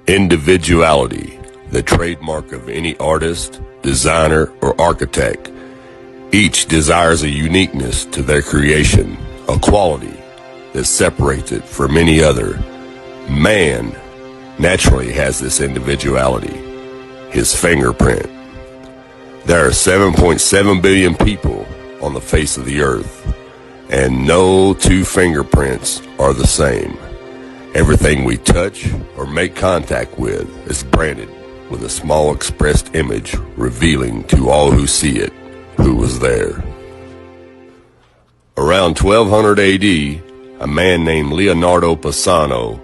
Individuality, the trademark of any artist, designer, or architect. Each desires a uniqueness to their creation, a quality that separates it from any other. Man naturally has this individuality, his fingerprint. There are 7.7 billion people on the face of the earth, and no two fingerprints are the same. Everything we touch or make contact with is branded with a small expressed image revealing to all who see it who was there. Around 1200 AD, a man named Leonardo Pisano,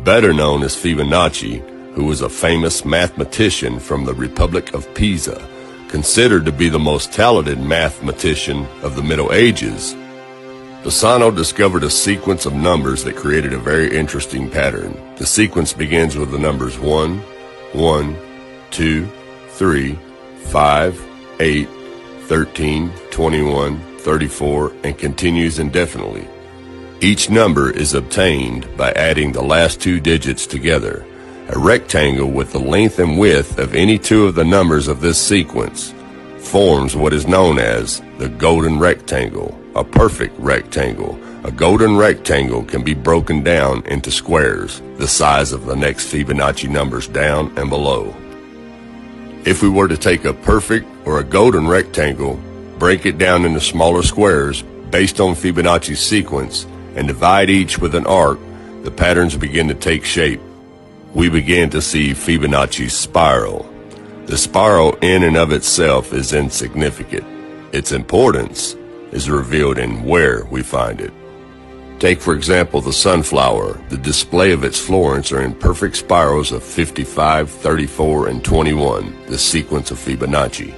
better known as Fibonacci, who was a famous mathematician from the Republic of Pisa, considered to be the most talented mathematician of the Middle Ages, Pisano discovered a sequence of numbers that created a very interesting pattern. The sequence begins with the numbers 1, 1, 2, 3, 5, 8, 13, 21, 34, and continues indefinitely. Each number is obtained by adding the last two digits together. A rectangle with the length and width of any two of the numbers of this sequence forms what is known as the golden rectangle, a perfect rectangle. A golden rectangle can be broken down into squares, the size of the next Fibonacci numbers down and below. If we were to take a perfect or a golden rectangle, break it down into smaller squares based on Fibonacci sequence, and divide each with an arc, the patterns begin to take shape. We begin to see Fibonacci's spiral. The spiral in and of itself is insignificant. Its importance is revealed in where we find it. Take, for example, the sunflower. The display of its florets are in perfect spirals of 55, 34, and 21, the sequence of Fibonacci.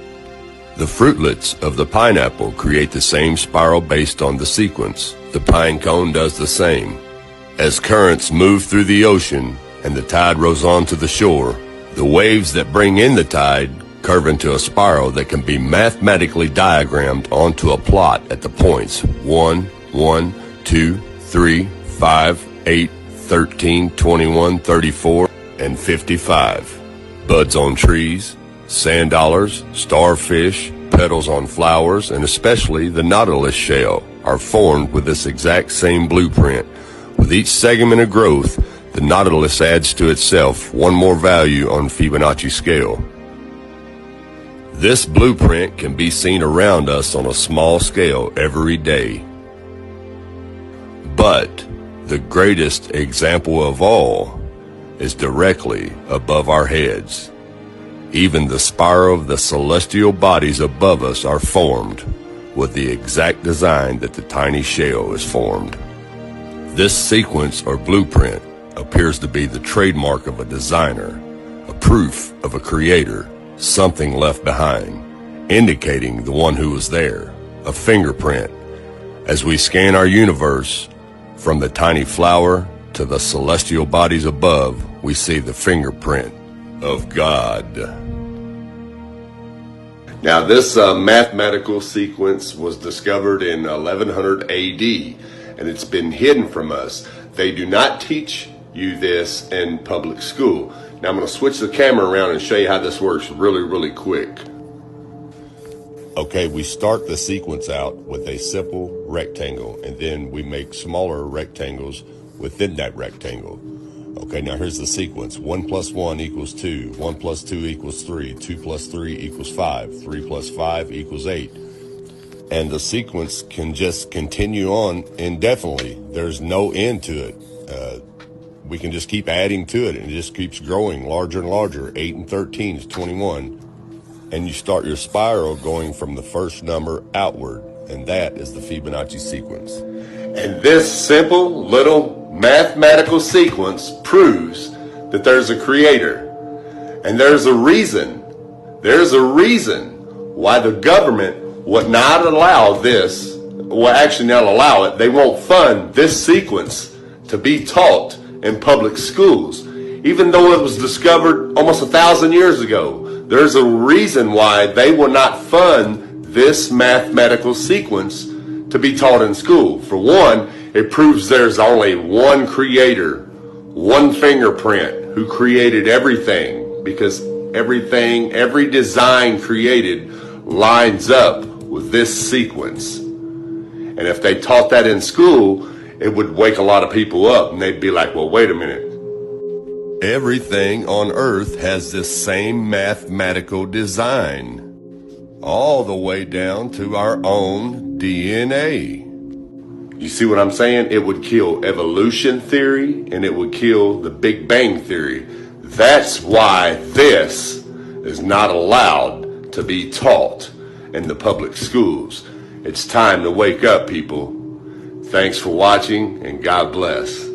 The fruitlets of the pineapple create the same spiral based on the sequence. The pine cone does the same. As currents move through the ocean and the tide rolls onto the shore, the waves that bring in the tide curve into a spiral that can be mathematically diagrammed onto a plot at the points 1, 1, 2, 3, 5, 8, 13, 21, 34, and 55. Buds on trees, sand dollars, starfish, petals on flowers, and especially the nautilus shell are formed with this exact same blueprint. With each segment of growth, the nautilus adds to itself one more value on Fibonacci scale. This blueprint can be seen around us on a small scale every day. But the greatest example of all is directly above our heads. Even the spiral of the celestial bodies above us are formed with the exact design that the tiny shell is formed. This sequence or blueprint appears to be the trademark of a designer, a proof of a creator, something left behind, indicating the one who was there, a fingerprint. As we scan our universe, from the tiny flower to the celestial bodies above, we see the fingerprint of God. Now, this mathematical sequence was discovered in 1100 AD, and it's been hidden from us. They do not teach you this in public school. Now, I'm going to switch the camera around and show you how this works really quick. Okay, we start the sequence out with a simple rectangle, and then we make smaller rectangles within that rectangle. Okay, now here's the sequence. 1 plus 1 equals 2. 1 plus 2 equals 3. 2 plus 3 equals 5. 3 plus 5 equals 8. And the sequence can just continue on indefinitely. There's no end to it. We can just keep adding to it, and it just keeps growing larger and larger. 8 and 13 is 21. And you start your spiral going from the first number outward, and that is the Fibonacci sequence. And this simple little mathematical sequence proves that there's a creator. And there's a reason why the government would not allow this, well, actually not allow it. They won't fund this sequence to be taught in public schools. Even though it was discovered almost 1,000 years ago, there's a reason why they will not fund this mathematical sequence to be taught in school. For one, it proves there's only one creator, one fingerprint who created everything, because everything, every design created lines up with this sequence. And if they taught that in school, it would wake a lot of people up, and they'd be like, well, wait a minute. Everything on Earth has this same mathematical design, all the way down to our own DNA. You see what I'm saying? It would kill evolution theory, and it would kill the Big Bang theory. That's why this is not allowed to be taught in the public schools. It's time to wake up, people. Thanks for watching, and God bless.